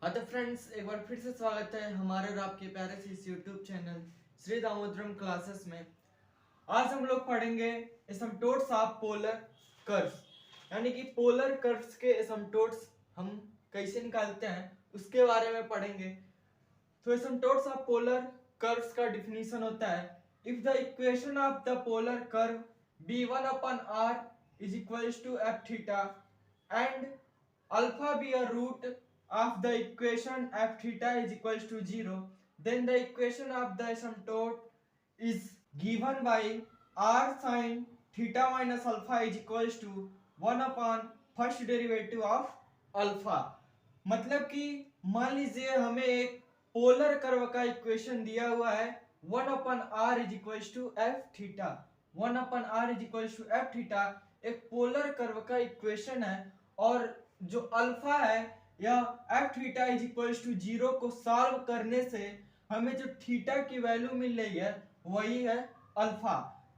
हाँ तो फ्रेंड्स, एक बार फिर से स्वागत है हमारे और आपके प्यारे से इस YouTube channel Shri Damodaram classes में। आज हम लोग पढ़ेंगे एसिम्पटोट्स ऑफ पोलर कर्व्स, यानी कि पोलर कर्व्स के एसिम्पटोट्स हम कैसे निकालते हैं उसके बारे में पढ़ेंगे। तो एसिम्पटोट्स ऑफ पोलर कर्व्स का डिफिनीशन होता है, if the equation of the polar curve b1/r is equals to f theta and alpha be a root of the equation f theta is equals to 0, then the equation of the asymptote is given by r sin theta minus alpha is equals to 1 upon first derivative of alpha। मतलब कि मान लीजिए हमें एक polar curve का equation दिया हुआ है 1/r is equals to F theta. 1/r is equals to F theta एक पोलर कर्व का इक्वेशन है, और जो अल्फा है या f theta is equals to 0 को सॉल्व करने से हमें जो थीटा की वैल्यू मिल रही है वही है अल्फा।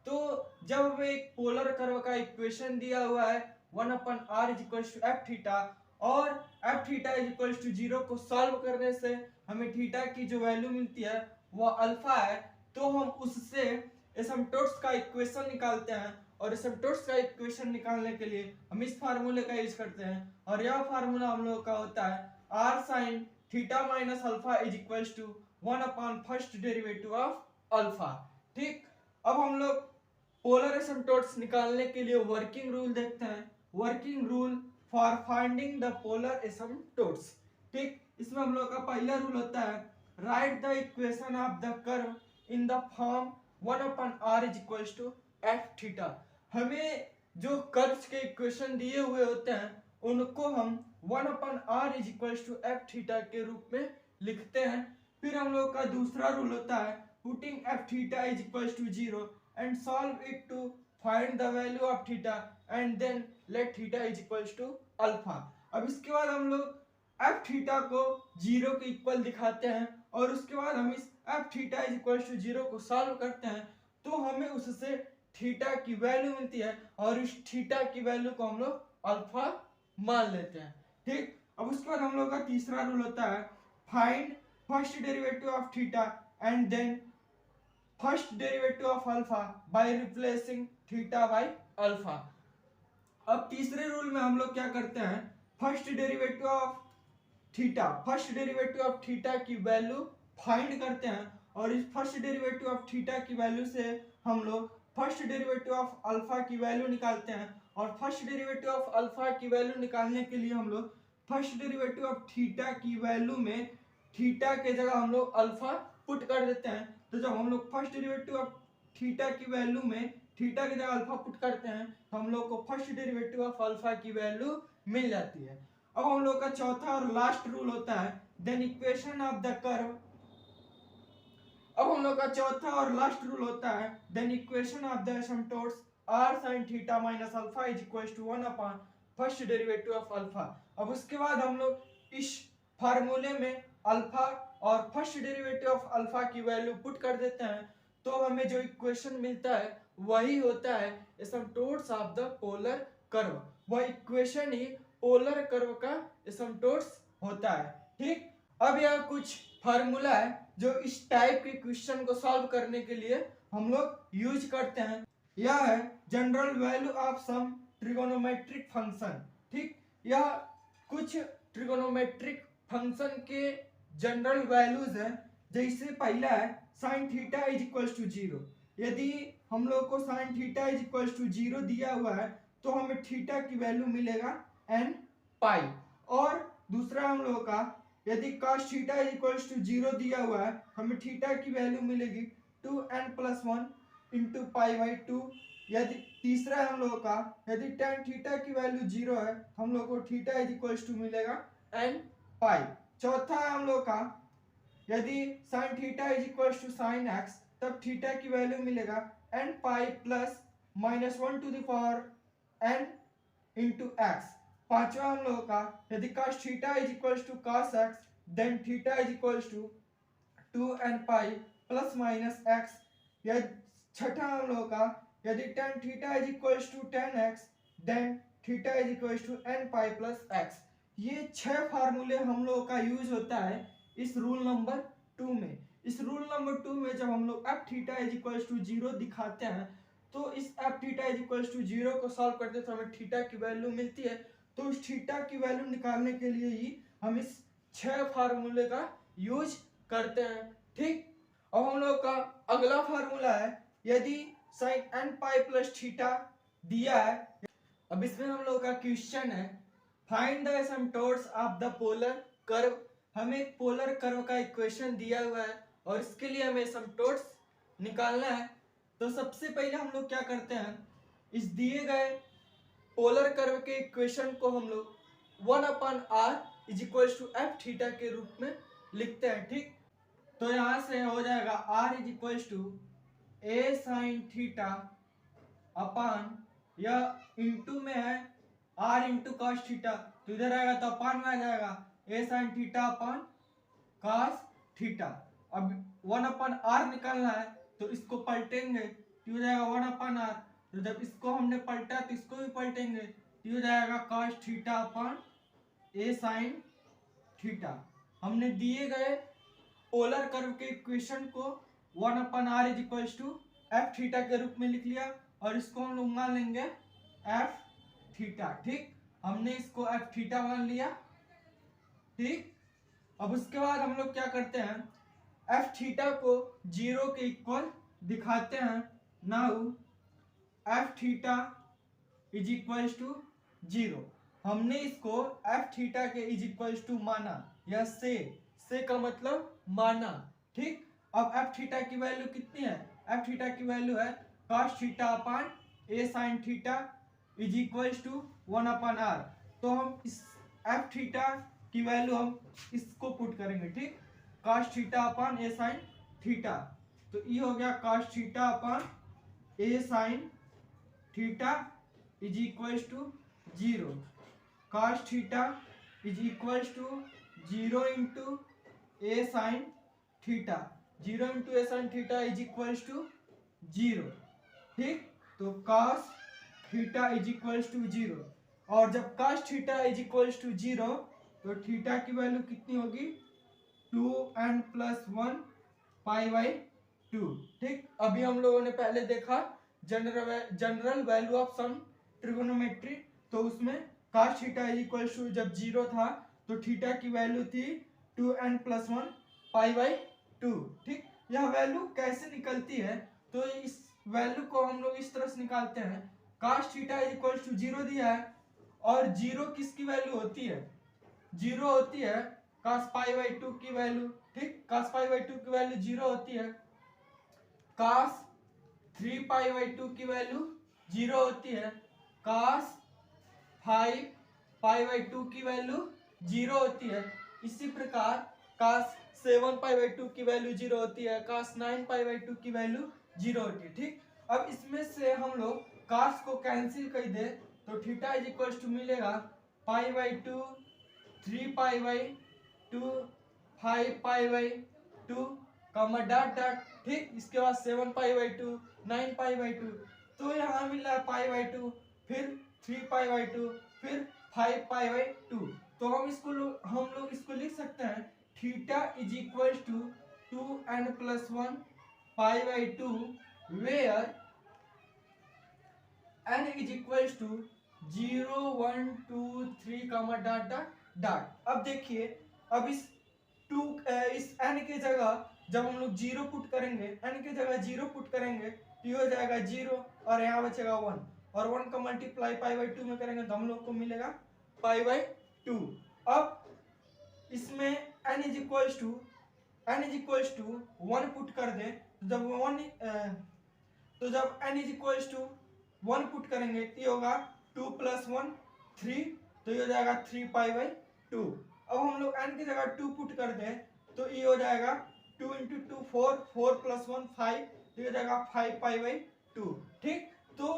तो जब हमें एक पोलर कर्व का इक्वेशन दिया हुआ है 1/r is equals to F theta और F theta is equals to 0 को सॉल्व करने से हमें थीटा की जो वैल्यू मिलती है वो अल्फा है, तो हम उससे एसिम्पटोट्स का इक्वेशन निकालते हैं। और एसिम्पटोट्स का इक्वेशन निकालने के लिए हम इस फार्मूले का यूज करते हैं, और यह फार्मूला हम लोग का होता है are sine theta minus alpha is equals to 1 upon first derivative of alpha. ठीक, अब हम लोग पोलर एसिम्पटोट्स निकालने के लिए वर्किंग रूल देखते हैं। Working rule for finding the polar asymptotes. ठीक, इसमें हम लोग का पहला रूल होता है write the equation of the curve in the form 1/r is equals to F theta. हमें जो कर्व्स के इक्वेशन दिए हुए होते हैं उनको हम 1/r is equals to F theta के रूप में लिखते हैं। फिर हम लोग का दूसरा रूल होता है putting f theta is equals to 0 and solve it to find the value of theta and then let theta is equals to alpha। अब इसके बाद हम लोग f थीटा को 0 के इक्वल दिखाते हैं और उसके बाद हम इस f theta is equals to 0 को सॉल्व करते हैं, तो हमें उससे थीटा की वैल्यू मिलती है और इस थीटा की वैल्यू को हम लोग अल्फा मान लेते हैं। ठीक, अब उसके बाद हम लोग का तीसरा रूल होता है find first derivative of theta and then first derivative of alpha by replacing theta by alpha. अब तीसरे रूल में हम लोग क्या करते हैं, फर्स्ट डेरिवेटिव ऑफ थीटा की वैल्यू फाइंड करते हैं, और इस फर्स्ट डेरिवेटिव ऑफ थीटा की वैल्यू से हम लोग फर्स्ट डेरिवेटिव ऑफ अल्फा की वैल्यू निकालते हैं। और फर्स्ट डेरिवेटिव ऑफ अल्फा की वैल्यू निकालने के लिए हम लोग फर्स्ट डेरिवेटिव ऑफ थीटा की वैल्यू में थीटा के जगह हम लोग अल्फा पुट कर देते हैं। तो जब हम लोग फर्स्ट डेरिवेटिव ऑफ थीटा की वैल्यू में थीटा की जगह अल्फा पुट करते हैं तो हम लोग को फर्स्ट डेरिवेटिव ऑफ अल्फा की वैल्यू मिल जाती है। अब हम लोग का चौथा और लास्ट रूल होता है then equation of the curve. अब हम लोग का चौथा और लास्ट रूल होता है then equation of the asymptotes r sin theta minus alpha is equals to 1 upon first derivative of alpha. अब उसके बाद हम लोग इस फार्मूले में अल्फा और फर्स्ट डेरिवेटिव ऑफ अल्फा की वैल्यू पुट कर देते हैं, तो हमें जो इक्वेशन मिलता है वही होता है एसिम्पटोट्स ऑफ द पोलर कर्व। वह इक्वेशन ही पोलर कर्व का एसिम्पटोट्स होता है। ठीक, अब यह कुछ फार्मूला है जो इस टाइप के क्वेश्चन को सॉल्व करने के लिए हम लोग यूज करते हैं। यह है general value of some trigonometric function. ठीक, यह कुछ ट्रिगोनोमेट्रिक फंक्शन के जनरल वैल्यूज हैं। जैसे पहला है sine theta is equals to 0। यदि हम लोग को sine theta is equals to 0 दिया हुआ है तो हमें थीटा की वैल्यू मिलेगा n पाई। और दूसरा हम लोग का यदि cos theta is equals to 0 दिया हुआ है हमें थीटा की वैल्यू मिलेगी 2n+1 इंटू पाई बाई 2। यदि तीसरा हम लोग का यदि tan थीटा की वैल्यू 0 है हम लोग को थीटा इज इक्वल्स टू मिलेगा n पाई। चौथा है हम लोग का यदि sin theta is equals to sin x तब थीटा की वैल्यू मिलेगा n pi plus -1 to the power n into x. पांचवा हम लोग का यदि cos theta is equals to cos x then theta is equals to 2n pi plus minus x। यदि छठा हम लोग का यदि tan theta is equals to tan x then theta is equals to n pi plus x। ये 6 फार्मूले हम लोगों का यूज होता है इस रूल नंबर 2 में। इस रूल नंबर 2 में जब हम लोग f theta is equal to 0 दिखाते हैं तो इस F theta is equal to 0 को सॉल्व करते तो हमें थीटा की वैल्यू मिलती है। तो उस थीटा की वैल्यू निकालने के लिए ही हम इस 6 फार्मूले का यूज करते हैं। ठीक, अब हम लोग का अगला फार्मूला है, यदि sin n pi plus theta दिया है। अब इसमें हम लोग का क्वेश्चन है find the asymptotes of the polar curve. हमें एक पोलर कर्व का इक्वेशन दिया हुआ है और इसके लिए हमें एसिम्पटोट्स निकालना है। तो सबसे पहले हम लोग क्या करते हैं, इस दिए गए पोलर कर्व के इक्वेशन को हम लोग 1/r is equal to F theta के रूप में लिखते हैं। ठीक, तो यहां से हो जाएगा r is equal to a sine theta upon, यह इंटू में है r इंटू कॉस थीटा, तो इधर आएगा तो अपान में आ जाएगा A sine theta upon cos theta. अब 1/r निकालना है तो इसको पलटेंगे तो हो जाएगा 1/r। तो जब इसको हमने पलटा तो इसको भी पलटेंगे तो हो जाएगा cos theta upon a sine theta. हमने दिए गए पोलर कर्व के इक्वेशन को 1/r is equal to F theta के रूप में लिख लिया और इसको हम लोग मान लेंगे एफ थीटा। ठीक, हमने इसको एफ थीटा मान लिया। ठीक, अब उसके बाद हम लोग क्या करते हैं, एफ थीटा को 0 के इक्वल दिखाते हैं। Now f theta is equal to 0, हमने इसको एफ थीटा के इज इक्वल टू माना, या से का मतलब माना। ठीक, अब एफ थीटा की वैल्यू कितनी है, एफ थीटा की वैल्यू है cos theta upon a sine theta is equal to 1/r। तो हम इस एफ थीटा की वैल्यू हम इसको पुट करेंगे। ठीक, cos theta upon a sine theta, तो ये हो गया cos theta upon a sine theta is equal to 0। cos theta is equal to 0 into a sine theta, 0 into a sine theta is equal to 0। ठीक, तो cos theta is equal to 0, और जब cos theta is equal to 0 तो theta की value कितनी होगी 2n plus 1 पाई/2। ठीक, अभी हम लोगों ने पहले देखा general value of some trigonometry, तो उसमें cos theta is equal to जब 0 था तो थीटा की वैल्यू थी 2n प्लस 1 पाई/2। ठीक, यह वैल्यू कैसे निकलती है, तो इस वैल्यू को हम लोग इस तरह से निकालते हैं, cos theta is equal to 0 दिया है और 0 किसकी वैल्यू होती है, 0 होती है cos पाई/2 की वैल्यू। ठीक, cos पाई/2 की वैल्यू 0 होती है, cos 3 पाई/2 की वैल्यू 0 होती है, cos 5 पाई/2 की वैल्यू 0 होती है। इसी प्रकार cos 7 पाई/2 की वैल्यू 0 होती है, cos 9 पाई/2 की वैल्यू 0 होती है। ठीक, अब इसमें से हम लोग cos को कैंसिल कर दे तो थीटा इज इक्वल टू मिलेगा पाई/2 3 पाई/2 5 पाई/2 कॉमा डॉट डॉट। ठीक, इसके बाद 7 पाई/2 9 पाई/2, तो यहाँ मिल रहा है पाई/2, फिर 3 पाई/2, फिर 5 पाई/2। तो हम लोग इसको लिख सकते हैं theta is equal to 2n plus 1 पाई/2 where n is equal to 0 1 2 3 comma dot dot dot. अब देखिए, अब इस n के जगह जब हम लोग 0 पुट करेंगे, n के जगह 0 पुट करेंगे तो ये हो जाएगा 0 और यहाँ बचेगा 1, और 1 का मल्टीप्लाई पाई/2 में करेंगे तो हम लोग को मिलेगा पाई/2। अब इसमें n is equal to 1 put कर दे, जब n is equal to 1 put करेंगे तो होगा 2 प्लस 1 3, तो ये हो जाएगा 3 पाई/2। अब हम लोग n की जगह 2 पुट कर दें तो ये हो जाएगा 2 इंटू 2 4, 4 प्लस 1 5, तो ये हो जाएगा 5 पाई/2। ठीक, तो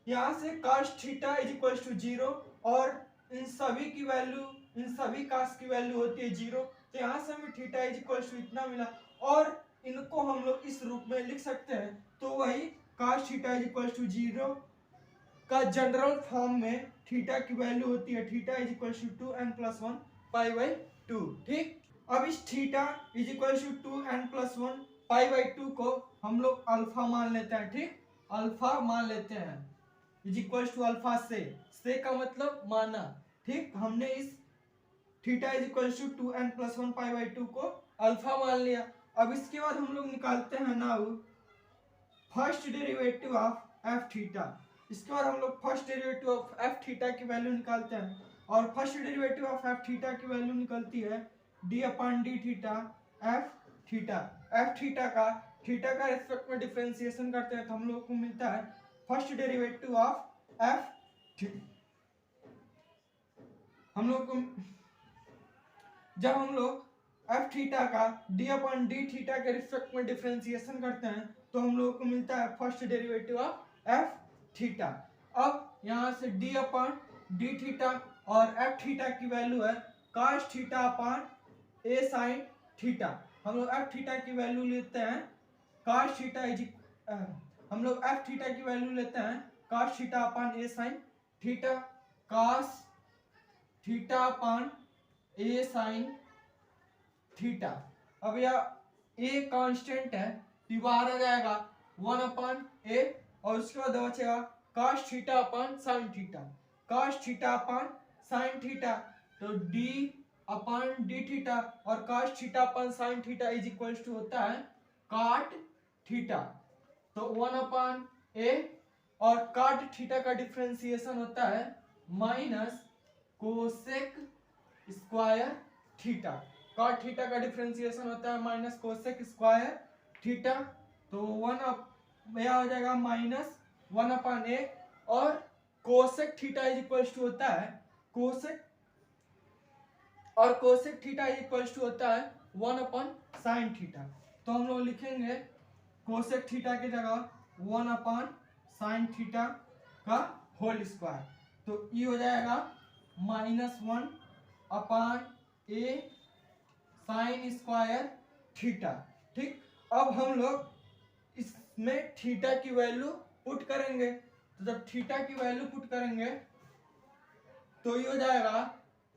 यहाँ से cos theta is equal to 0 और इन सभी की वैल्यू, इन सभी cos की वैल्यू होती है 0, तो यहाँ से हमें थीटा इज इक्वल टू इतना मिला और इनको हम लोग इस रूप में लिख सकते हैं। तो वही cos theta is equal to 0 का जनरल फॉर्म में थीटा की वैल्यू होती है theta is equal to 2n+1 pi by 2। ठीक, अब इस theta is equal to 2n+1 pi by 2 को हम लोग अल्फा मान लेते हैं। ठीक, अल्फा मान लेते हैं इज इक्वल टू अल्फा से का मतलब माना। ठीक, हमने इस theta is equal to 2n+1 pi by 2 को अल्फा मान लिया। अब इसके बाद हम लोग निकालते हैं now first derivative of F theta. इसके बाद हम लोग first derivative of F theta की वैल्यू निकालते हैं, और first derivative of F theta की वैल्यू निकलती है d/d theta F theta. F theta का रेस्पेक्ट में डिफरेंशिएशन करते हैं तो हम लोग को मिलता है फर्स्ट डेरिवेटिव ऑफ एफ। हम लोग को जब हम लोग एफ थीटा का d/d थीटा के रिस्पेक्ट में डिफरेंशिएशन करते हैं तो हम लोगों को मिलता है first derivative of F theta. अब यहाँ से d/d थीटा और एफ थीटा की वैल्यू है cos theta upon a sin theta. हम लोग एफ थीटा की वैल्यू लेते हैं cos थीटा हम लोग एफ थीटा की वैल्यू लेते हैं cos theta upon a sin theta. cos theta upon a sin theta. अब यह a कांस्टेंट है तो बाहर आ जाएगा 1/a, और उसके बाद बचेगा cos theta upon sin theta. cos theta upon sin theta तो d/d थीटा और cos theta upon sin theta is equal to होता है cot थीटा। तो 1/a और cot थीटा का डिफरेंशिएशन होता है minus cosec square theta. cot theta का डिफरेंशिएशन होता है माइनस कोसेक स्क्वायर थीटा। तो 1 यह हो जाएगा माइनस 1/a, और cosec theta is equal to होता है cosec theta is equal to होता है 1/sin थीटा। तो हम लोग लिखेंगे कोसेक थीटा की जगह 1/sin थीटा का होल स्क्वायर। तो ये हो जाएगा -1/a sin स्क्वायर थीटा। ठीक, अब हम लोग इसमें थीटा की वैल्यू पुट करेंगे। तो जब थीटा की वैल्यू पुट करेंगे तो ये हो जाएगा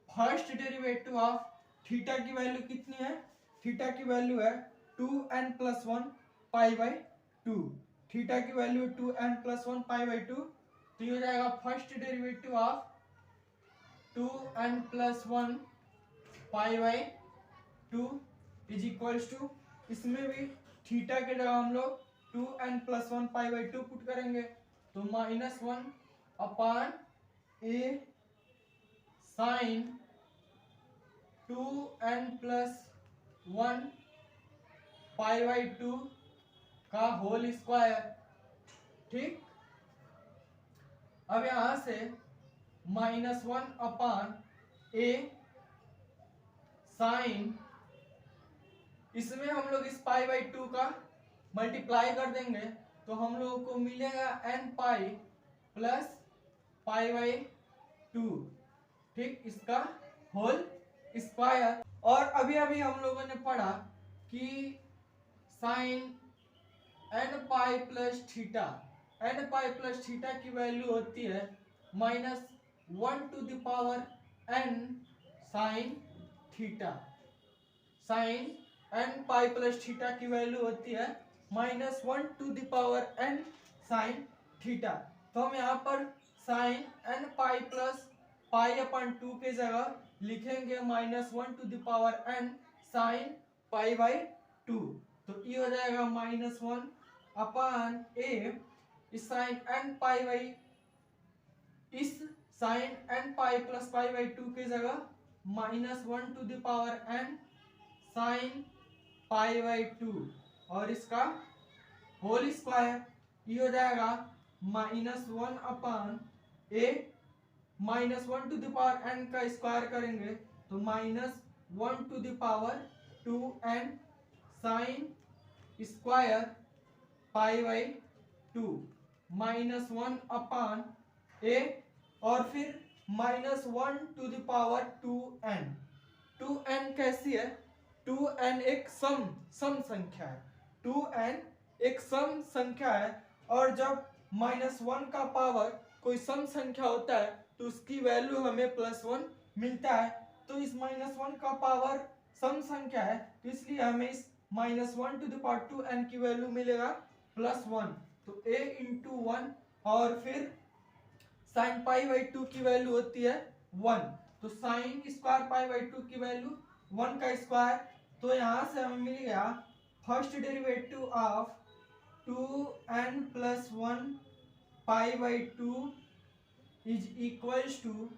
फर्स्ट डेरिवेटिव ऑफ थीटा की वैल्यू कितनी है, थीटा की वैल्यू है 2n+1 पाई बाई 2। थीटा की वैल्यू 2n+1 पाई बाई 2। तो ये हो जाएगा first derivative of 2n+1 pi by 2 is equal to, इसमें भी थीटा के जगह हम लोग 2n+1 पाई बाई 2 पुट करेंगे तो -1/a sin 2n+1 pi by 2 का होल स्क्वायर। ठीक, अब यहां से -1/a sin, इसमें हम लोग इस पाई बाई 2 का मल्टीप्लाई कर देंगे तो हम लोगों को मिलेगा n pi plus pi by 2। ठीक, इसका होल स्क्वायर। और अभी अभी हम लोगों ने पढ़ा कि sine n pi plus theta की वैल्यू होती है -1/n sine theta. Sine n pi plus theta की वैल्यू होती है -1/n साइन थीटा। तो हम यहाँ पर साइन n पाई प्लस पाई/2 के जगह लिखेंगे -1/n साइन पाई बाई 2। तो ये हो जाएगा -1/a इस साइन n पाई बाई, इस sine n pi plus pi by 2 के जगह -1/n साइन पाई बाई 2 और इसका होल स्क्वायर। ये हो जाएगा -1/a, -1/n का स्क्वायर करेंगे तो -1/2n sine square pi by 2 -1/a, और फिर -1/2n। 2n कैसी है, 2n एक सम संख्या है। 2n एक सम संख्या है, और जब -1 का पावर कोई सम संख्या होता है तो उसकी वैल्यू हमें +1 मिलता है। तो इस -1 का पावर सम संख्या है, तो इसलिए हमें इस -1 टू द पावर 2n की वैल्यू मिलेगा +1। तो a इंटू 1 और फिर साइन पाई बाई 2 की वैल्यू होती है 1। तो साइन स्क्वायर पाई बाई 2 की वैल्यू 1 का स्क्वायर। तो यहाँ से हमें मिल गया first derivative of 2n plus 1 pi by 2 is equals to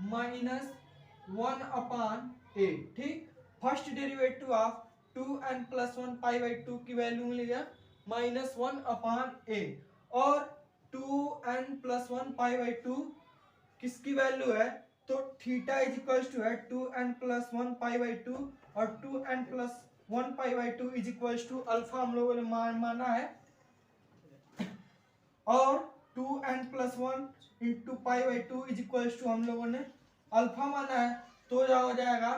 -1/a। ठीक, first derivative of 2n plus 1 pi by 2 की वैल्यू मिल गया -1/a। और 2n प्लस 1 पाई बाई 2 किसकी वैल्यू है, तो थीटा इज इक्वल्स टू है 2n प्लस 1 पाई बाई 2 और 2n plus 1 pi by 2 is equals to alpha हम लोगों ने माना है। और 2n plus 1 into pi by 2 is equals to हम लोगों ने अल्फा माना है। तो क्या हो जाएगा,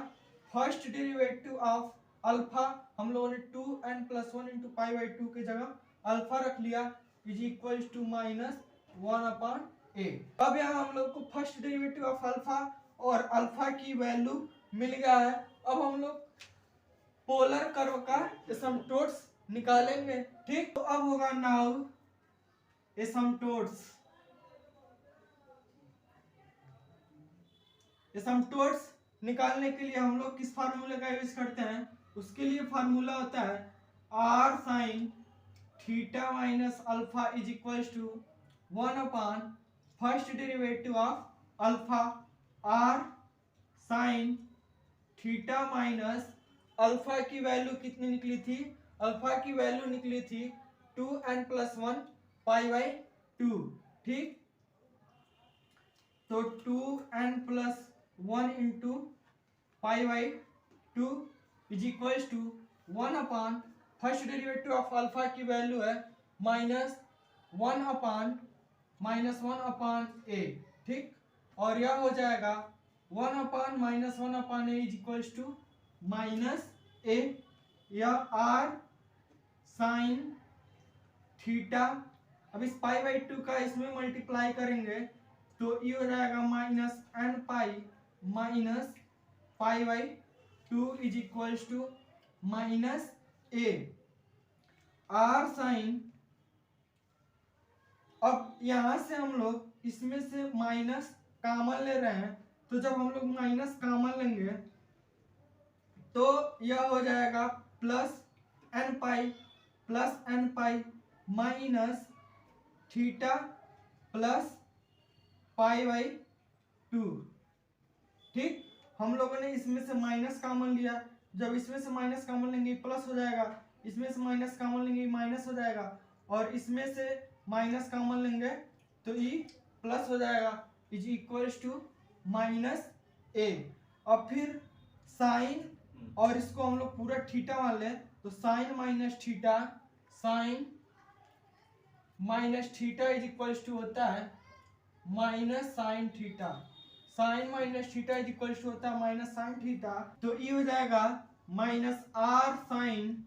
फर्स्ट डेरिवेटिव ऑफ अल्फा हम लोगों ने 2n plus 1 into pi by 2 की जगह अल्फा रख लिया इज इक्वल्स टू -1/a। अब यहाँ हम लोग को फर्स्ट डेरिवेटिव ऑफ अल्फा और अल्फा की वैल्यू मिल गया है। अब हम लोग पोलर कर्व का एसिम्पटोट्स निकालेंगे। ठीक, तो अब होगा नाउ एसिम्पटोट्स। एसिम्पटोट्स निकालने के लिए हम लोग किस फार्मूले का यूज करते हैं, उसके लिए फार्मूला होता है r sin theta minus alpha is equals to 1 first derivative of alpha. r sin theta minus alpha की वैल्यू कितनी निकली थी, अल्फा की वैल्यू निकली थी 2n प्लस 1 पाई बाई 2। ठीक, तो 2n plus 1 into pi by 2 is equals to 1 first derivative of alpha की वैल्यू है -1/a। ठीक, और यह हो जाएगा 1/-1/a is equals to -a। यह r साइन थीटा, अब इस पाई बाई 2 का इसमें मल्टीप्लाई करेंगे तो ये हो जाएगा -n pi minus pi by 2 is equals to -a। r sine, अब यहां से हम लोग इसमें से माइनस कॉमन ले रहे हैं, तो जब हम लोग माइनस कॉमन लेंगे तो यह हो जाएगा +n pi minus theta plus pi by 2। ठीक, हम लोगों ने इसमें से माइनस कॉमन लिया, जब इसमें से माइनस कॉमन लेंगे प्लस हो जाएगा, इसमें से माइनस कॉमन लेंगे माइनस हो जाएगा, और इसमें से माइनस कॉमन लेंगे तो ये प्लस हो जाएगा इज इक्वल्स टू -a। और फिर साइन, और इसको हम लोग पूरा थीटा मान लें तो sine minus theta is equals to होता है minus sine theta. Sine minus theta is equals to होता है माइनस साइन थीटा। तो ये हो जाएगा -r sine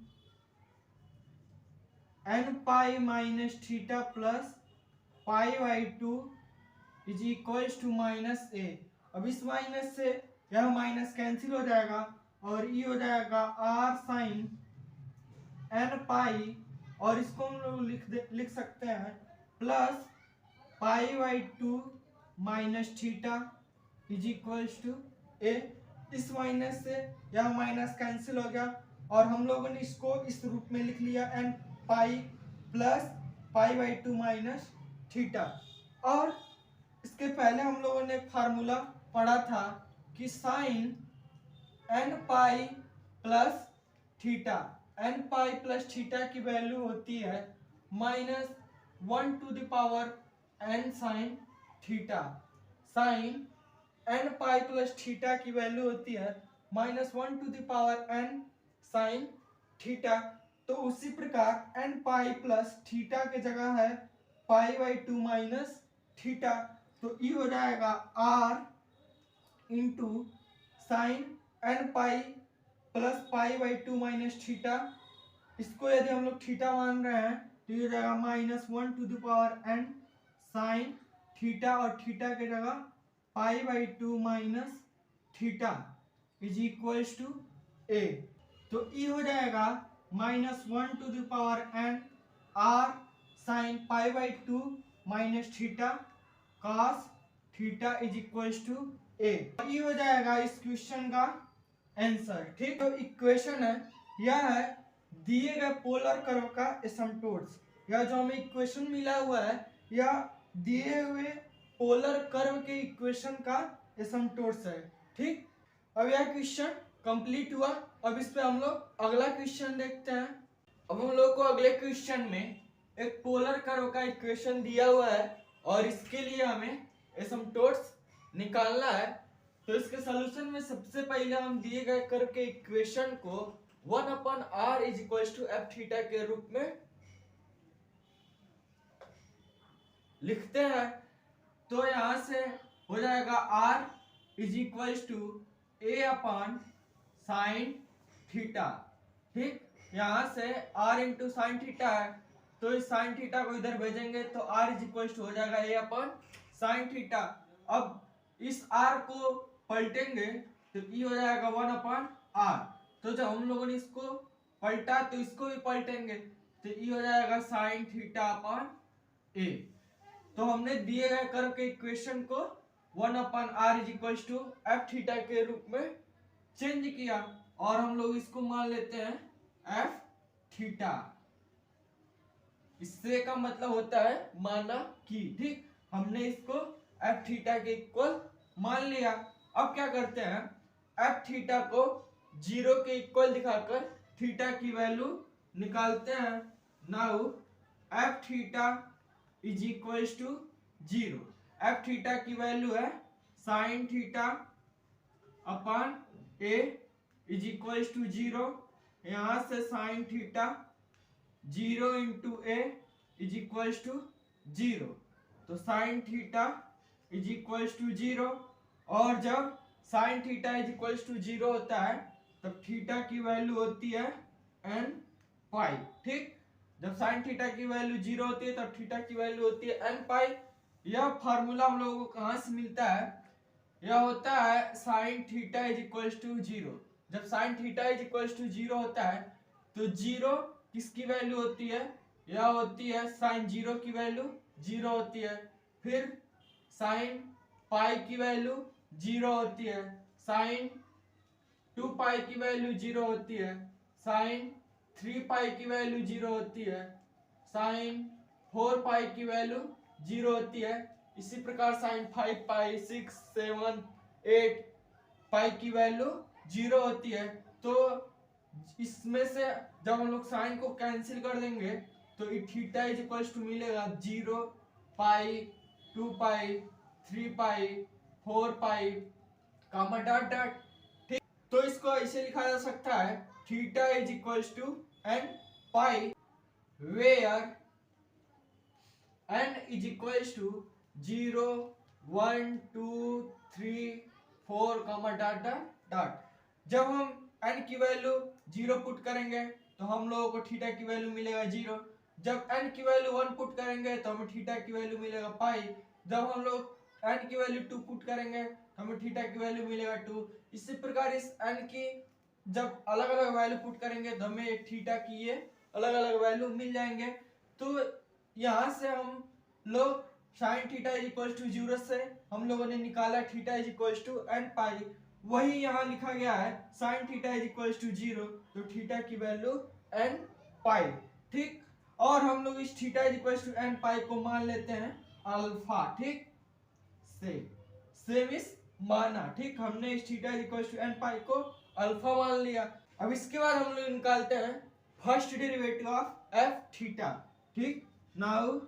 n pi minus theta plus pi by 2 is equals to -a। अब इस माइनस से यह माइनस कैंसिल हो जाएगा और ये हो जाएगा r साइन n पाई, और इसको हम लोग लिख सकते हैं plus pi by 2 minus theta is equals to a। इस माइनस से यह माइनस कैंसिल हो गया और हम लोगों ने इसको इस रूप में लिख लिया n pi plus pi by 2 minus theta. और इसके पहले हम लोगों ने एक फार्मूला पढ़ा था कि sine n pi plus theta, n pi plus theta की वैल्यू होती है -1 to the power n sine theta. Sine n pi plus theta की वैल्यू होती है -1 to the power n sine theta. तो उसी प्रकार n पाई प्लस थीटा की जगह है पाई बाई 2 माइनस थीटा। तो ये हो जाएगा r into sine n pi plus pi by 2 minus theta. इसको यदि हम लोग थीटा मान रहे हैं तो ये हो जाएगा -1 to the power n sine theta, और थीटा की जगह pi by 2 minus theta is equals to A. तो ई हो जाएगा -1 to the power n R sine pi by 2 minus theta cos theta is equals to A. ई हो जाएगा इस क्वेश्चन का आंसर। ठीक, तो इक्वेशन है यह है दिए गए पोलर कर्व का एसिम्पटोट्स, या जो हमें इक्वेशन मिला हुआ है या दिए हुए पोलर कर्व के इक्वेशन का एसिम्पटोट्स है। ठीक, अब यह क्वेश्चन कंप्लीट हुआ। अब इस पे हम लोग अगला क्वेश्चन देखते हैं। अब हम लोग को अगले क्वेश्चन में एक पोलर कर्व का इक्वेशन दिया हुआ है और इसके लिए हमें एसिम्पटोट्स निकालना है। तो इसके सॉल्यूशन में सबसे पहले हम दिए गए कर्व के इक्वेशन को 1/r is equals to F theta के रूप में लिखते हैं। तो यहां से हो जाएगा r is equals to a upon sine theta. ठीक, यहां से r इंटू साइन थीटा है, तो इस साइन थीटा को इधर भेजेंगे तो r इज इक्वल्स टू हो जाएगा a अपॉन साइन थीटा। अब इस r को पलटेंगे तो e हो जाएगा 1/r। तो जब हम लोगों ने इसको पलटा तो इसको भी पलटेंगे तो e हो जाएगा साइन थीटा अपॉन a। तो हमने दिए गए कर्व के इक्वेशन को 1/r is equals to F theta के रूप में चेंज किया और हम लोग इसको मान लेते हैं एफ थीटा। इससे का मतलब होता है माना कि। ठीक, हमने इसको एफ थीटा के इक्वल मान लिया। अब क्या करते हैं, एफ थीटा को 0 के इक्वल दिखाकर थीटा की वैल्यू निकालते हैं। Now f theta is equals to 0। F theta की वैल्यू है sine theta upon a is equals to 0। यहां से sine theta 0 into a is equals to 0। तो sine theta is equals to 0। और जब sine theta is equals to 0 होता है तब थीटा की वैल्यू होती है n पाई। ठीक, जब साइन थीटा की वैल्यू 0 होती है तब थीटा की वैल्यू होती है n पाई। यह फार्मूला हम लोगों को कहां से मिलता है, यह होता है sine theta is equals to 0। जब sine theta is equals to 0 होता है तो 0 किसकी वैल्यू होती है, यह होती है साइन 0 की वैल्यू 0 होती है। फिर साइन पाई की वैल्यू 0 होती है, साइन 2 पाई की वैल्यू 0 होती है, साइन 3 पाई की वैल्यू 0 होती है, साइन 4 पाई की वैल्यू 0 होती है। इसी प्रकार साइन 5 पाई 6 7 8 पाई की वैल्यू 0 होती है। तो इसमें से जब हम लोग साइन को कैंसिल कर देंगे तो थीटा इज इक्वल्स टू मिलेगा 0 पाई 2 पाई 3 पाई 4 पाई कामा डॉट डॉट। ठीक, तो इसको ऐसे लिखा जा सकता है theta is equals to n pi where n is equals to 0 1 2 3 4 comma dot dot dot. जब हम n की वैल्यू 0 पुट करेंगे तो हम लोगों को थीटा की वैल्यू मिलेगा 0। जब n की वैल्यू 1 पुट करेंगे तो हमें थीटा की वैल्यू मिलेगा पाई। जब हम लोग n की वैल्यू 2 पुट करेंगे तो हमें थीटा की वैल्यू मिलेगा 2। इसी प्रकार इस n की जब अलग अलग वैल्यू पुट करेंगे तो हमें थीटा की ये अलग अलग वैल्यू मिल जाएंगे। तो यहाँ से हम लोग sine theta is equal to 0 से हम लोगों ने निकाला theta is equal to n pi. वही यहाँ लिखा गया है sine theta is equal to 0, तो थीटा की वैल्यू n पाई। ठीक, और हम लोग इस theta is equal to n pi को मान लेते हैं अल्फा। ठीक, सेम इस माना। ठीक, हमने इस theta is equal to n pi को अल्फा मान लिया। अब इसके बाद हम लोग निकालते हैं first derivative of F theta. ठीक, now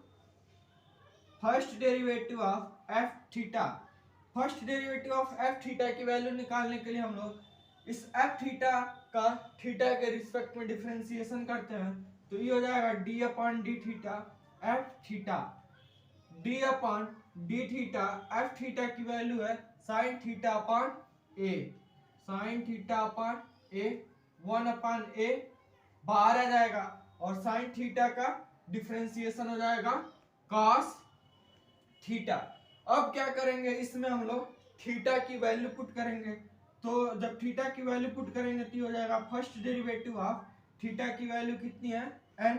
first derivative of F theta. First derivative of F theta की वैल्यू निकालने के लिए हम लोग इस एफ थीटा का थीटा के रिस्पेक्ट में डिफरेंशिएशन करते हैं। तो ये हो जाएगा D upon D theta F theta. D upon D theta F theta की वैल्यू है sine theta upon A. Sine theta upon A 1 upon A बाहर आ जाएगा और साइन थीटा का डिफरेंशिएशन हो जाएगा कॉस थीटा। अब क्या करेंगे, इसमें हम लोग थीटा की वैल्यू पुट करेंगे। तो जब थीटा की वैल्यू पुट करेंगे तो हो जाएगा फर्स्ट डेरिवेटिव ऑफ थीटा की वैल्यू कितनी है n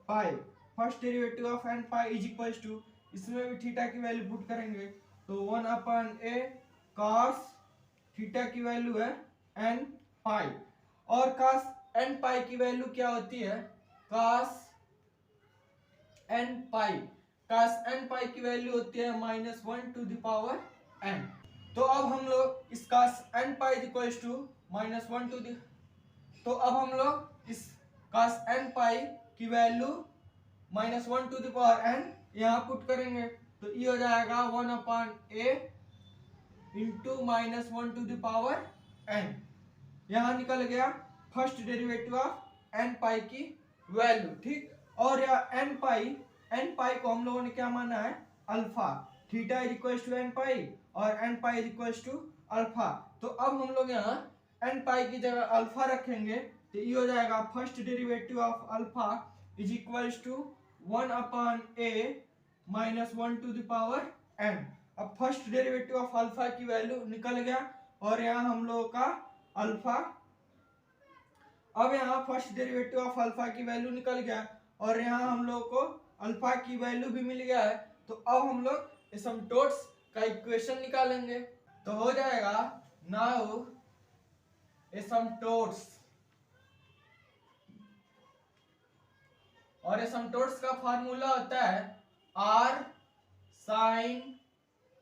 pi. First derivative of n pi is equals to, इसमें भी थीटा की वैल्यू पुट करेंगे तो 1/a cos थीटा की वैल्यू है n पाई। और cos n पाई की वैल्यू क्या होती है, cos n पाई, cos n पाई की वैल्यू होती है -1 टू द पावर n। तो अब हम लोग इस cos n pi equals to -1 to the, तो अब हम लोग इस cos n पाई की value -1 to the power n यहाँ पुट करेंगे तो ये हो जाएगा 1/a into -1 to the power n। यहाँ निकल गया first derivative of n pi की वैल्यू, ठीक। और यह n पाई को हम लोगों ने क्या माना है, alpha. Theta is equals to n pi और n pi is equals to alpha. तो अब हम लोग यहाँ n पाई की जगह अल्फा रखेंगे तो ये हो जाएगा first derivative of alpha is equals to 1/a -1 to the power n। अब फर्स्ट डेरिवेटिव ऑफ अल्फा की वैल्यू निकल गया और यहाँ हम लोगों का अल्फा, अब यहाँ फर्स्ट डेरिवेटिव ऑफ अल्फा की वैल्यू निकल गया और यहाँ हम लोग को अल्फा की वैल्यू भी मिल गया है। तो अब हम लोग एसिम्पटोट्स का इक्वेशन निकालेंगे तो हो जाएगा नाउ एसिम्पटोट्स, और एसिम्पटोट्स का फार्मूला होता है r sin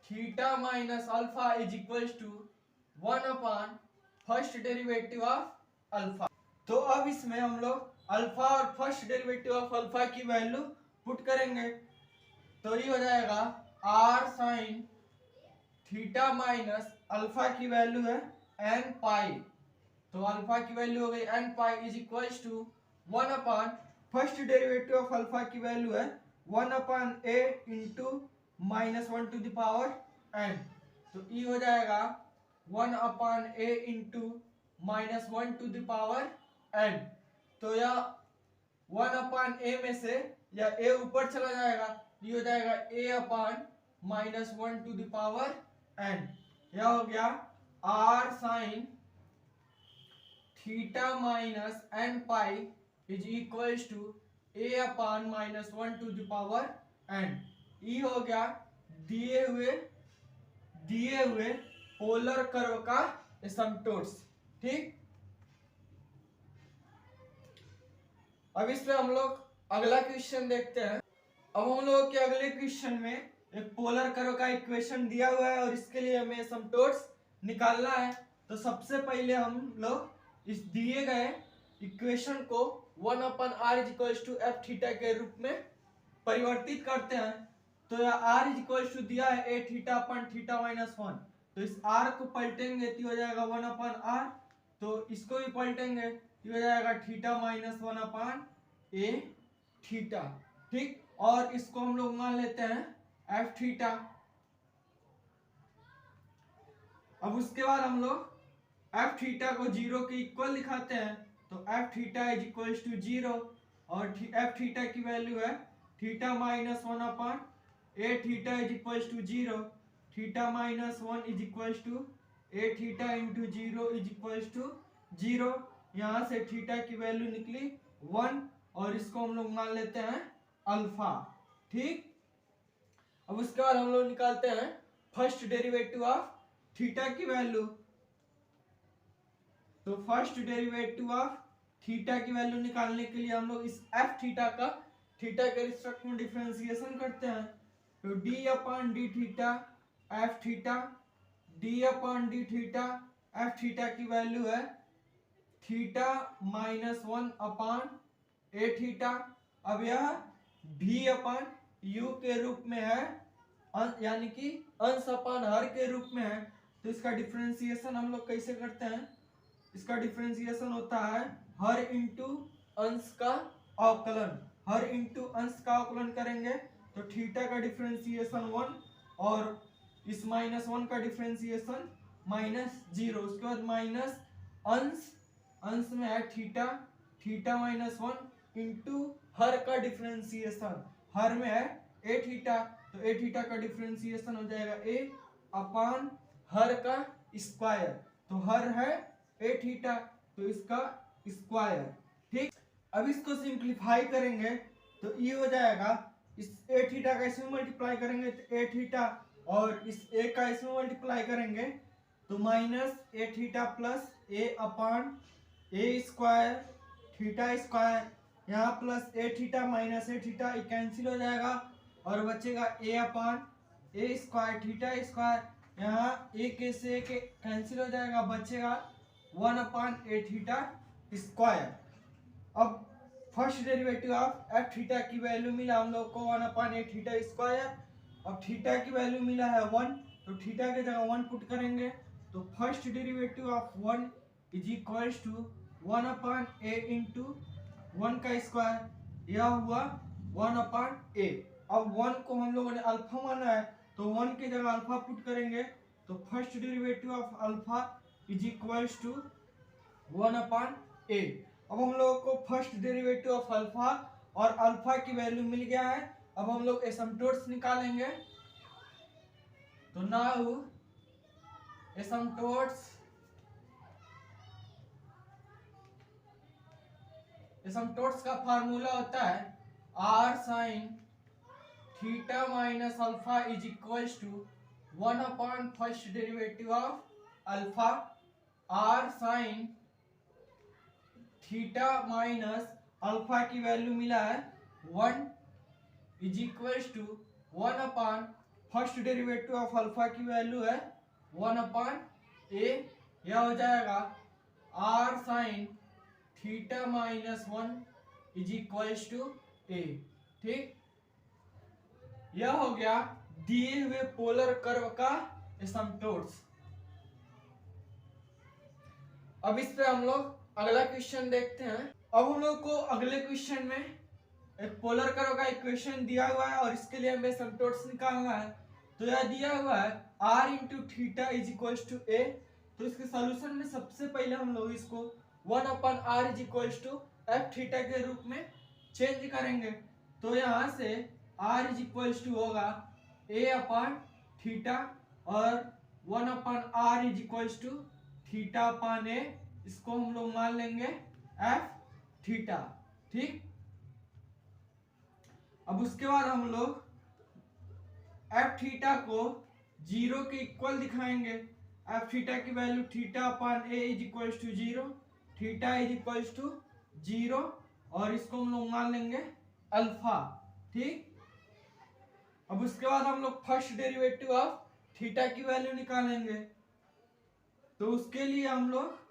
theta minus alpha is equals to 1 first derivative of alpha. तो अब इसमें हम लोग अल्फा और फर्स्ट डेरिवेटिव ऑफ अल्फा की वैल्यू पुट करेंगे तो ये हो जाएगा r sin theta minus alpha की वैल्यू है n पाई। तो अल्फा की वैल्यू हो गई n pi is equals to 1 first derivative of alpha की वैल्यू है 1/a into -1 to the power n। तो ये हो जाएगा 1/a into -1 to the power n। तो यह 1/a में से यह a ऊपर चला जाएगा, ये हो जाएगा a/-1 to the power n। यह हो गया r sin theta minus n pi is equals to a/-1 to the power n। ये हो गया दिए हुए पोलर कर्व का एसिम्पटोट्स, ठीक। अब इस पे हम लोग अगला क्वेश्चन देखते हैं। अब हम लोग के अगले क्वेश्चन में एक पोलर कर्व का इक्वेशन दिया हुआ है और इसके लिए हमें एसिम्पटोट्स निकालना है। तो सबसे पहले हम लोग इस दिए गए इक्वेशन को 1/r is equals to f theta के रूप में परिवर्तित करते हैं। तो यह r इज इक्वल्स टू दिया है a थीटा अपन थीटा -1। तो इस r को पलटेंगे तो हो जाएगा 1/r, तो इसको भी पलटेंगे तो हो जाएगा थीटा -1/a थीटा, ठीक। और इसको हम लोग मान लेते हैं f थीटा। अब उसके बाद हम लोग f थीटा को 0 के इक्वल दिखाते हैं तो f theta is equals to 0 और f थीटा की वैल्यू है theta -1/a theta is equals to 0। Theta -1 is equals to a theta into 0 is equals to 0। यहाँ से थीटा की वैल्यू निकली 1 और इसको हम लोग मान लेते हैं अल्फा, ठीक। अब उसके बाद हम लोग निकालते हैं फर्स्ट डेरिवेटिव ऑफ थीटा की वैल्यू। तो फर्स्ट डेरिवेटिव ऑफ थीटा की वैल्यू निकालने के लिए हम लोग इस f थीटा का थीटा के रिस्पेक्ट में डिफरेंशिएशन करते हैं। तो d/d theta f theta, d/d theta f theta की वैल्यू है थीटा -1/a थीटा। अब यह v/u के रूप में है, यानी कि अंश अपान हर के रूप में है। तो इसका डिफरेंशिएशन हम लोग कैसे करते हैं, इसका डिफरेंशिएशन होता है हर इंटू अंश का अवकलन। हर इंटू अंश का अवकलन करेंगे तो थीटा का डिफरेंशिएशन 1 और इस -1 का डिफरेंशिएशन -0। उसके बाद माइनस अंश में है थीटा -1 इंटू हर का डिफरेंशिएशन, हर में है a थीटा, तो a थीटा का डिफरेंशिएशन हो जाएगा a अपान हर का स्क्वायर, तो हर है ए थीटा, तो इसका स्क्वायर। ठीक, अब इसको सिंप्लीफाई करेंगे तो ये हो जाएगा, इस ए थीटा का इसमें मल्टीप्लाई करेंगे तो ए थीटा, और इस ए का इसमें मल्टीप्लाई करेंगे तो माइनस ए थीटा प्लस ए अपान ए स्क्वायर थीटा स्क्वायर, यहाँ प्लस ए थीटा माइनस ए थीटा कैंसिल हो जाएगा और बचेगा ए अपान ए स्क्वायर थीटा स्क्वायर, यहाँ ए से कैंसिल हो जाएगा, बचेगा 1 अपान ए थीटा स्क्वायर। अब first derivative of F theta की वैल्यू मिला हम लोग को 1 अपान ए थीटा स्क्वायर। अब थीटा की वैल्यू मिला है 1, तो थीटा की जगह 1 पुट करेंगे तो first derivative of 1 is equals to 1 upon a into 1 का स्क्वायर, यह हुआ 1 अपान ए। अब 1 को हम लोगों ने अल्फा माना है तो 1 की जगह अल्फा पुट करेंगे तो first derivative of alpha is equals to 1 upon a. अब हम लोगों को फर्स्ट डेरिवेटिव ऑफ अल्फा और अल्फा की वैल्यू मिल गया है। अब हम लोग एसिम्पटोट्स निकालेंगे, तो नाउ एसिम्पटोट्स का फार्मूला होता है are sine theta minus alpha is equals to 1 upon first derivative of alpha, are sine theta minus alpha की वैल्यू मिला है 1 is equals to 1 upon first derivative of alpha की वैल्यू है 1 अपॉन ए, यह हो जाएगा are sine theta minus 1 is equals to A. ठीक, यह हो गया दिए हुए पोलर कर्व का एसिम्पटोट्स। अब इस पे हम लोग अगला क्वेश्चन देखते हैं। अब हम लोग को अगले क्वेश्चन में एक पोलर कर्व का इक्वेशन दिया हुआ है और इसके लिए हमें एसिम्पटोट्स निकालना है। तो यह दिया हुआ है r into theta is equals to A. तो इसके सॉल्यूशन में सबसे पहले हम लोग इसको 1 upon r is equals to F theta के रूप में चेंज करेंगे। तो यहाँ से r इज इक्वल्स टू होगा a अपॉन थीटा और 1 upon r is equals to theta upon a, इसको हम लोग मान लेंगे एफ थीटा। ठीक, अब उसके बाद हम लोग एफ थीटा को 0 के इक्वल दिखाएंगे। एफ थीटा की value theta upon a is equals to 0, theta is equals to 0 और इसको हम लोग मान लेंगे अल्फा। ठीक, अब उसके बाद हम लोग फर्स्ट डेरिवेटिव ऑफ थीटा की वैल्यू निकालेंगे। तो उसके लिए हम लोग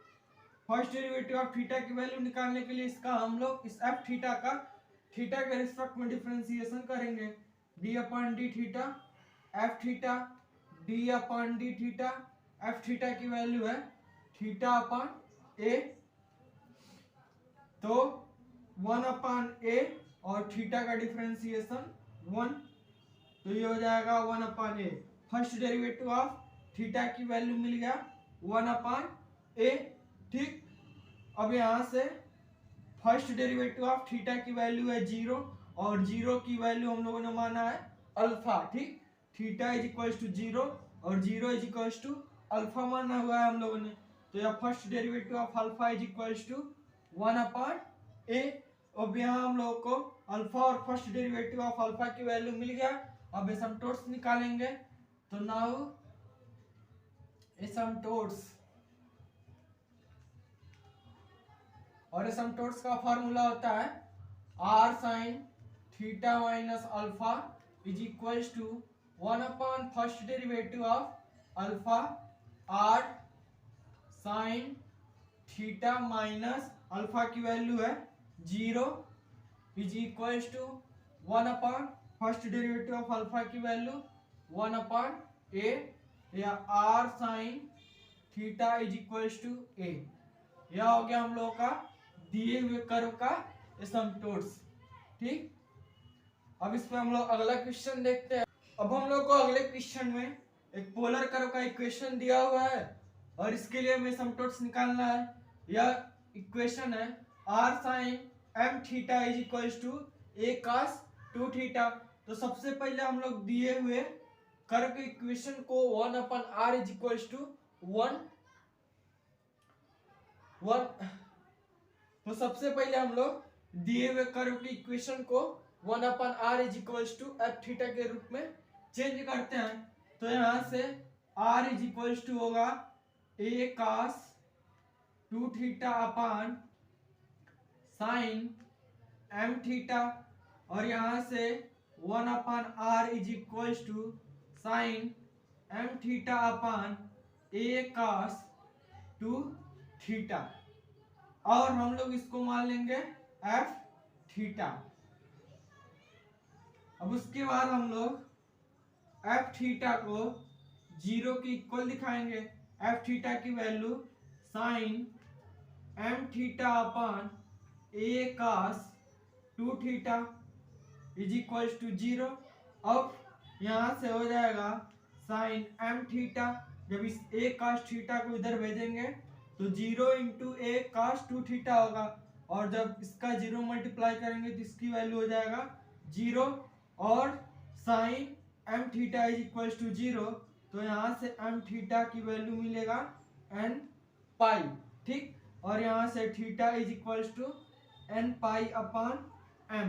फर्स्ट डेरिवेटिव ऑफ थीटा की वैल्यू निकालने के लिए इसका हम लोग इस एफ थीटा का थीटा के रिस्पेक्ट में डिफरेंशिएशन करेंगे। D upon D theta F theta, D upon D theta, F theta की वैल्यू है थीटा अपॉन ए, तो 1 अपॉन ए और थीटा का डिफरेंशिएशन 1, तो ये हो जाएगा 1 upon A. First derivative of theta की वैल्यू मिल गया 1 अपॉन ए। ठीक, अब यहाँ से फर्स्ट डेरिवेटिव ऑफ थीटा की वैल्यू है 0 और 0 की वैल्यू हम लोगों ने माना है अल्फा। ठीक, थीटा इज इक्वल्स टू 0 और 0 इज इक्वल्स टू अल्फा माना हुआ है हम लोगों ने। तो यह first derivative of alpha is equals to 1 upon A. अब यहाँ हम लोगों को अल्फा और फर्स्ट डेरिवेटिव ऑफ अल्फा की वैल्यू मिल गया। अब एसिम्पटोट्स निकालेंगे, तो नाउ एसिम्पटोट्स, और एसिम्पटोट्स का फॉर्मूला होता है are sine theta minus alpha is equals to 1 upon first derivative of alpha are sine theta minus alpha की वैल्यू है 0 is equals to 1 upon first derivative of alpha की वैल्यू 1 अपॉन ए, या R sine theta is equals to ए। यह हो गया हम लोगों का दिए हुए कर्व का एसिम्पटोट्स। ठीक, अब इस पे हम लोग अगला क्वेश्चन देखते हैं। अब हम लोग को अगले क्वेश्चन में एक पोलर कर्व का इक्वेशन दिया हुआ है और इसके लिए हमें एसिम्पटोट्स निकालना है। यह इक्वेशन है are sine M theta is equals to a cos 2 theta. तो सबसे पहले हम लोग दिए हुए कर्व के इक्वेशन को 1/r इज इक्वल्स टू 1 तो सबसे पहले हम लोग दिए हुए कर्व की इक्वेशन को 1/r is equals to F theta के रूप में चेंज करते हैं। तो यहां से r इज इक्वल्स टू होगा a cos 2 theta upon sine m theta, और यहां से 1/r is equals to sine m theta upon a cos 2 theta, और हम लोग इसको मान लेंगे f थीटा। अब उसके बाद हम लोग f थीटा को 0 के इक्वल दिखाएंगे। f थीटा की value sine m theta upon a cos 2 theta is equals to 0। अब यहाँ से हो जाएगा साइन m थीटा, जब इस a cos थीटा को इधर भेजेंगे तो 0 इंटू a cos 2 थीटा होगा, और जब इसका 0 मल्टीप्लाई करेंगे तो इसकी वैल्यू हो जाएगा 0, और sine m theta is equals to 0, तो यहाँ से m थीटा की वैल्यू मिलेगा n पाई, ठीक। और यहाँ से theta is equals to n pi upon m।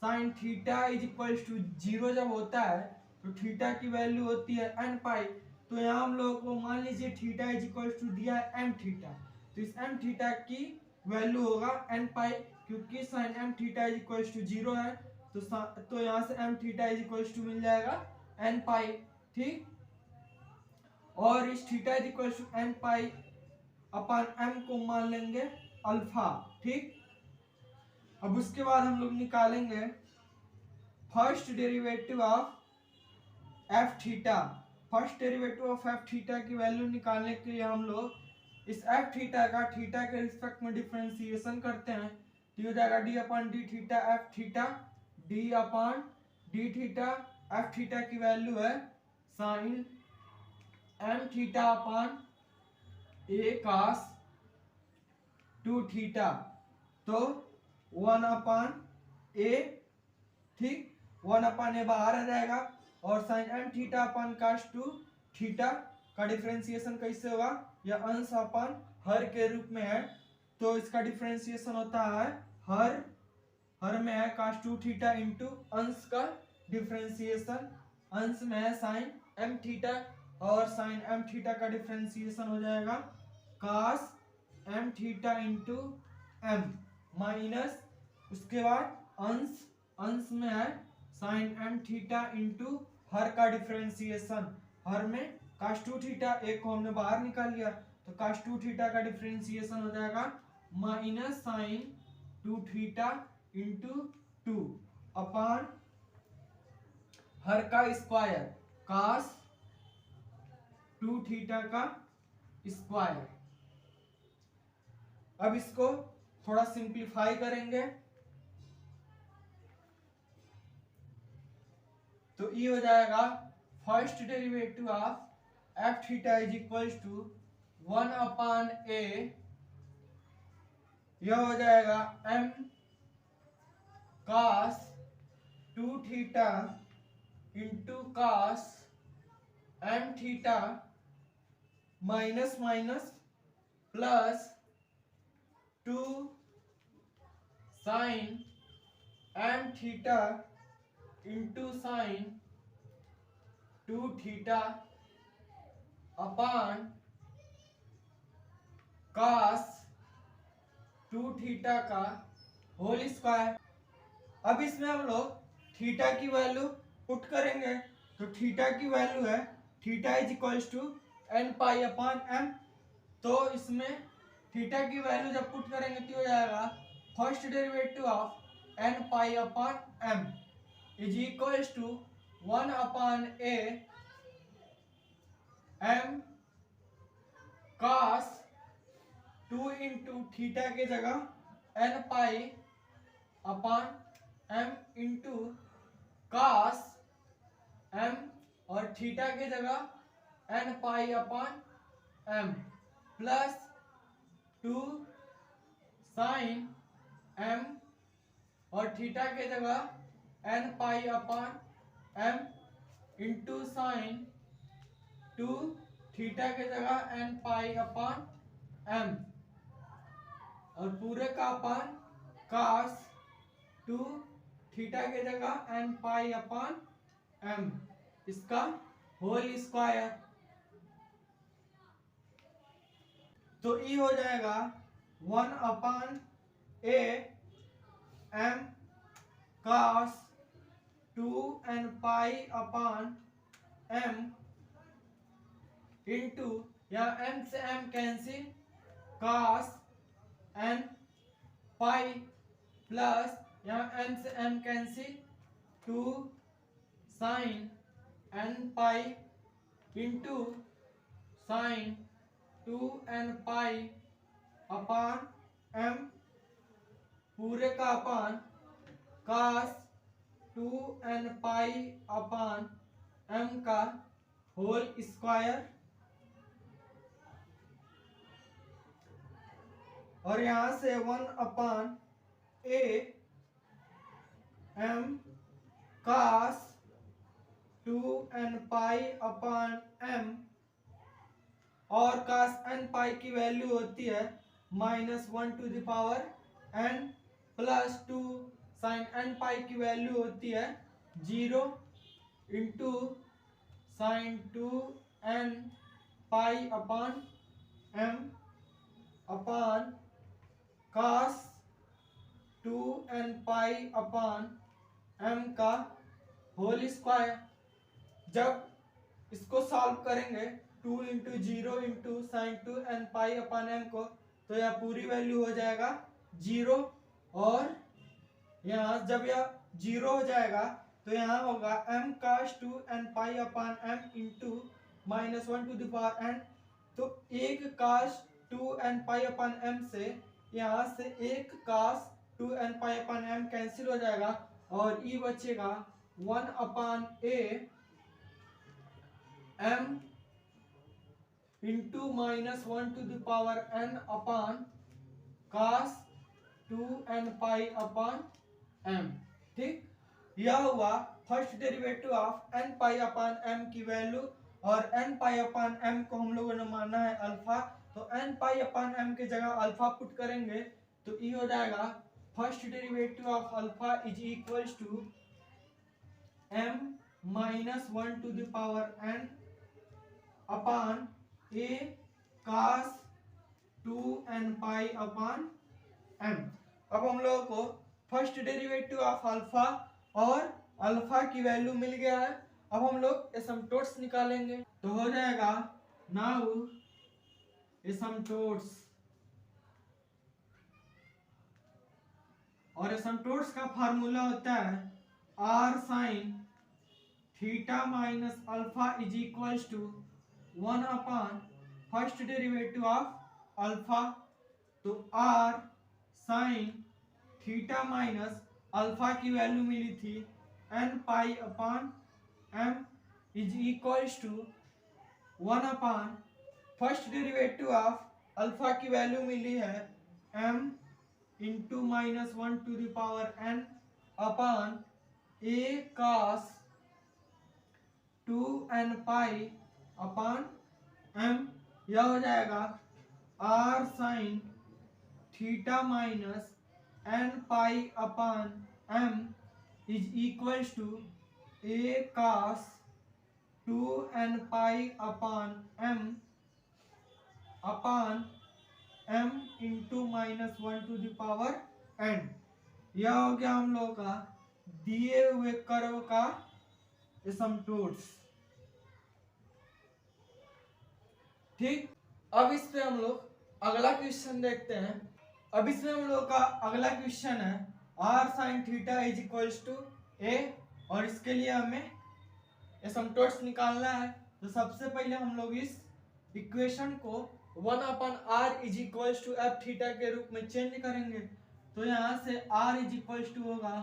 Sine theta is equals to 0 जब होता है तो थीटा की वैल्यू होती है n पाई। तो यहाँ हम लोगों को मान लीजिए थीटा इज इक्वल्स टू दिया है m थीटा, तो इस m थीटा की वैल्यू होगा n पाई, क्योंकि sine m theta is equals to 0 है, तो यहाँ से m theta is equals to मिल जाएगा n पाई, ठीक। और इस theta is equals to n pi upon m को मान लेंगे अल्फा, ठीक। अब उसके बाद हम लोग निकालेंगे first derivative of F theta. First derivative of F theta की वैल्यू निकालने के लिए हम लोग इस एफ थीटा का थीटा के रिस्पेक्ट में डिफरेंशिएशन करते हैं। तो हो जाएगा D upon D theta F theta, D upon D theta F theta की वैल्यू है sine M theta upon A cos 2 theta, तो 1/a, ठीक, 1/a बाहर आ जाएगा, और sine m theta upon cos 2 theta का डिफरेंशिएशन कैसे होगा, यह अंश अपान हर के रूप में है, तो इसका डिफरेंशिएशन होता है हर में है cos 2 थीटा इंटू अंश का डिफरेंशिएशन, अंश में है साइन m थीटा, और साइन m थीटा का डिफरेंशिएशन हो जाएगा cos m theta into m minus, उसके बाद अंश में है साइन m थीटा इंटू हर का डिफरेंशिएशन, हर में cos 2 थीटा, एक को हमने बाहर निकाल लिया, तो cos 2 थीटा का डिफरेंशिएशन हो जाएगा minus sine 2 theta into 2 upon हर का स्क्वायर cos 2 थीटा का स्क्वायर। अब इसको थोड़ा सिंप्लीफाई करेंगे तो ये हो जाएगा first derivative of F theta is equals to 1/a, यह हो जाएगा m cos 2 theta into cos m theta minus minus plus 2 sine m theta into sine 2 theta upon cos 2 theta का होल स्क्वायर। अब इसमें हम लोग थीटा की value put करेंगे, तो थीटा की वैल्यू है theta is equals to n pi upon m, तो इसमें थीटा की वैल्यू जब पुट करेंगे तो हो जाएगा first derivative of n pi upon m is equals to 1/a m cos 2 into theta के जगह n pi upon m into cos m, और थीटा के जगह n pi upon m plus 2 sine m, और थीटा के जगह n pi upon M into sine two theta के जगह एन पाई अपॉन एम और पूरे का अपन कास टू थीटा के जगह एन पाई अपॉन एम इसका होल स्क्वायर। तो ई हो जाएगा 1 upon a m cos two N pi upon m into या एम से m cancel cos N pi plus यहाँ एम से m cancel two sine N pi into sine two N pi upon m पूरे का upon cos two N pi upon M का whole square. और यहां से 1 upon a m cos two N pi upon M और cos N pi की value होती है -1 to the power N plus 2 sine N pi की वैल्यू होती है 0 into sine 2 N pi upon M upon cos 2 N pi upon M का whole square. जब इसको सॉल्व करेंगे 2 into 0 into sine 2 N pi upon M को तो यह पूरी वैल्यू हो जाएगा 0 और यहाँ जब यह 0 हो जाएगा तो यहाँ होगा m cos 2 N pi upon m into -1 to the power n. तो एक cos 2 N pi upon m से यहाँ से एक cos 2 N pi upon m cancel हो जाएगा और ई बचेगा 1 upon a m into -1 to the power n upon cos 2 N pi upon m. ठीक, यह हुआ first derivative of n pi upon m की वैल्यू और एन पाई अपॉन एम को हम लोगों ने माना है अल्फा तो एन पाई अपॉन एम की जगह अल्फा पुट करेंगे तो ई हो जाएगा first derivative of alpha is equals to m -1 to the power n upon a cos 2 N pi upon m. अब हम लोगों को फर्स्ट डेरिवेटिव ऑफ अल्फा और अल्फा की वैल्यू मिल गया है। अब हम लोग एसिम्पटोट्स निकालेंगे तो हो जाएगा नाउ एसिम्पटोट्स और एसिम्पटोट्स का फार्मूला होता है are sine theta minus alpha is equals to 1 upon first derivative of alpha. तो r sine theta minus alpha की वैल्यू मिली थी n pi upon m is equals to 1 upon first derivative of alpha की value मिली है m into -1 to the power n upon a cos 2 N pi upon m. यह हो जाएगा are sine theta minus n pi upon m is equals to a cos 2 N pi upon M upon m into -1 to the power n. यह हो गया हम लोगों का दिए हुए कर्व का एसिम्पटोट्स। ठीक, अब इस पे हम लोग अगला क्वेश्चन देखते हैं। अब इसमें हम लोग का अगला क्वेश्चन है are sine theta is equals to a और इसके लिए हमें एसिम्पटोट्स निकालना है। तो सबसे पहले हम लोग इस इक्वेशन को 1 upon r is equals to F theta के रूप में चेंज करेंगे। तो यहाँ से आर इज इक्वल्स टू होगा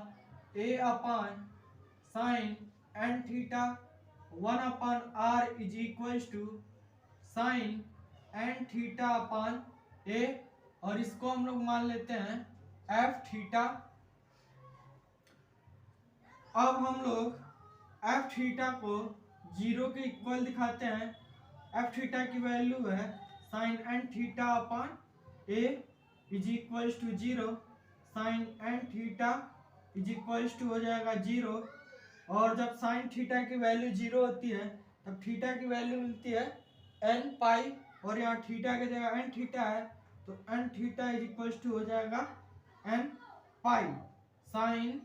a upon sine n theta 1 upon r is equals to sine n theta upon a और इसको हम लोग मान लेते हैं एफ थीटा। अब हम लोग एफ थीटा को 0 के इक्वल दिखाते हैं। एफ थीटा की वैल्यू है sine n theta upon a is equals to 0। Sine n theta is equals to हो जाएगा 0। और जब साइन थीटा की वैल्यू 0 होती है तब थीटा की वैल्यू मिलती है एन पाई, और यहाँ थीटा की जगह एन थीटा है तो n theta is equals to हो जाएगा एन पाई। साइन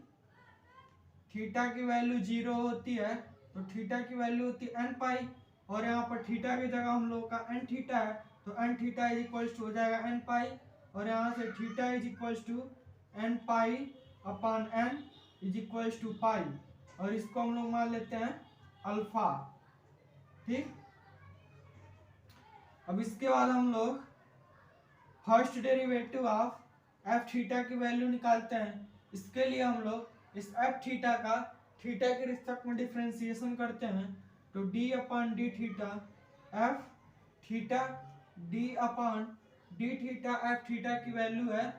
थीटा की वैल्यू 0 होती है तो थीटा की वैल्यू होती है एन पाई, और यहाँ पर थीटा की जगह हम लोग का एन थीटा है तो n theta is equals to हो जाएगा एन पाई, और यहाँ से theta is equals to N pi upon n is equals to pi, और इसको हम लोग मान लेते हैं अल्फा। ठीक, अब इसके बाद हम लोग first derivative of F theta की वैल्यू निकालते हैं। इसके लिए हम लोग इस एफ थीटा का थीटा के रिस्पेक्ट में डिफरेंशिएशन करते हैं, तो D upon D theta F theta D upon D theta F theta की वैल्यू है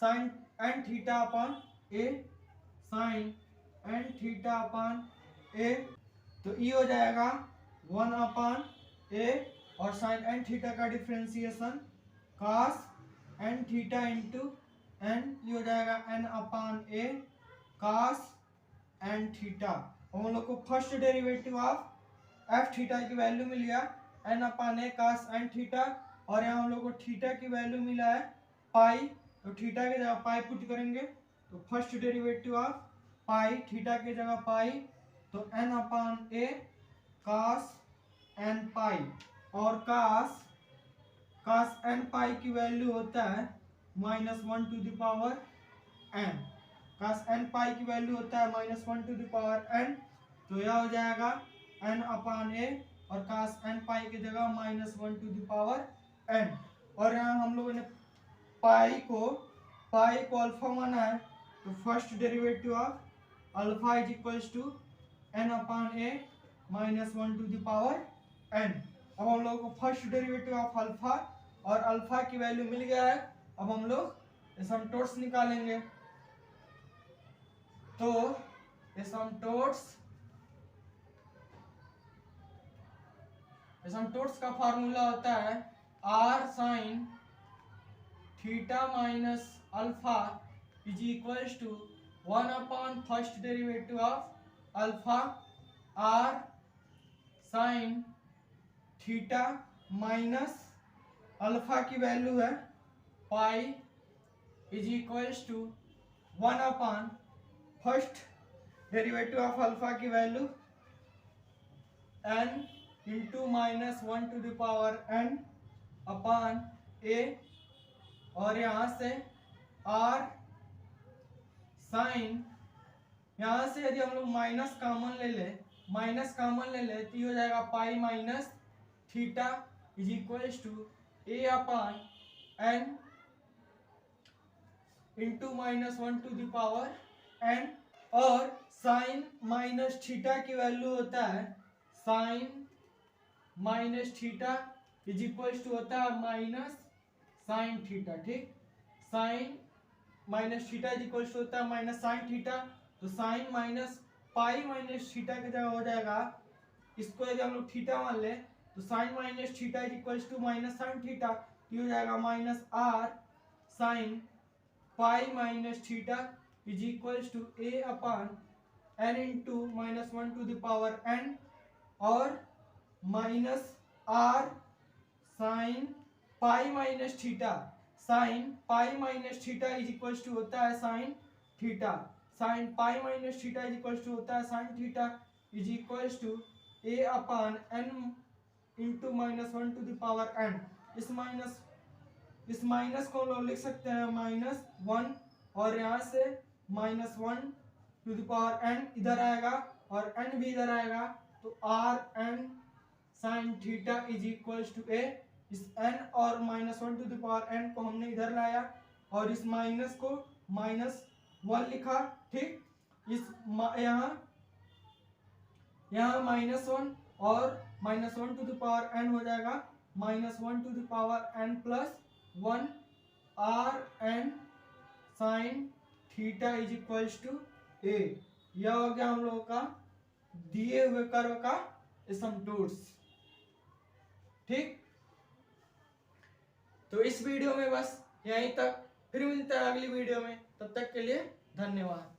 sine n theta upon A, sign n theta upon ए, तो ई हो जाएगा 1 अपॉन ए, और साइन एन थीटा का differentiation cos N theta into N, ये हो जाएगा N upon a cos N theta. और हम लोग को first derivative of F theta की वैल्यू मिल गया N upon a cos N theta, और यहाँ हम लोग को थीटा की वैल्यू मिला है पाई, तो थीटा की जगह पाई पुट करेंगे तो first derivative of pi theta की जगह पाई तो n upon a cos n pi, और cos एन पाई की वैल्यू होता है -1 to the power n. cos n pi की वैल्यू होता है -1 टू द पावर एन, तो यह हो जाएगा एन अपॉन ए, और cos एन पाई की जगह -1 टू द पावर एन, और यहाँ हम लोगों ने पाई को अल्फा माना है तो first derivative of alpha is equals to n upon A -1 to the power n. अब हम लोग को फर्स्ट डेरिवेटिव ऑफ अल्फा और अल्फा की वैल्यू मिल गया है। अब हम लोग एसिम्पटोट्स निकालेंगे, तो एसिम्पटोट्स का फार्मूला होता है are sine theta minus alpha is equals to 1 upon first derivative of alpha are sine theta minus alpha की वैल्यू है pi is equals to 1 upon first derivative of alpha की value n into -1 to the power n upon a, और यहाँ से r sign, यहाँ से यदि हम लोग माइनस कॉमन ले ले तो ये हो जाएगा pi minus theta is equals to a upon n into -1 to the power n, और साइन माइनस थीटा की वैल्यू होता है sine minus theta is equals to होता है माइनस साइन थीटा। ठीक, sine minus theta is equals to होता है minus sine theta, तो sine minus pi minus theta की जगह हो जाएगा, इसको यदि हम लोग थीटा मान ले तो sine minus theta is equals to minus sine theta, ये हो जाएगा minus r sine pi minus theta is equals to a upon n into -1 to the power n, और minus r sine pi minus theta, sine pi minus theta is equals to होता है sine theta, sine pi minus theta is equals to होता है sine theta is equals to a upon n into -1 to the power N. इस minus को हम लोग लिख सकते हैं -1, और यहाँ से -1 टू द पावर एन इधर आएगा और एन भी इधर आएगा, तो r n sine theta is equals to a. इस n और -1 टू द पावर n को हमने इधर लाया और इस माइनस को -1 लिखा। ठीक, इस यहाँ -1 और -1 टू द पावर n हो जाएगा -1 to the power n plus 1 r n sine theta is equals to ए। यह हो गया हम लोगों का दिए हुए कर्व का एसिम्पटोट्स। ठीक, तो इस वीडियो में बस यहीं तक, फिर मिलते हैं अगली वीडियो में, तब तक के लिए धन्यवाद।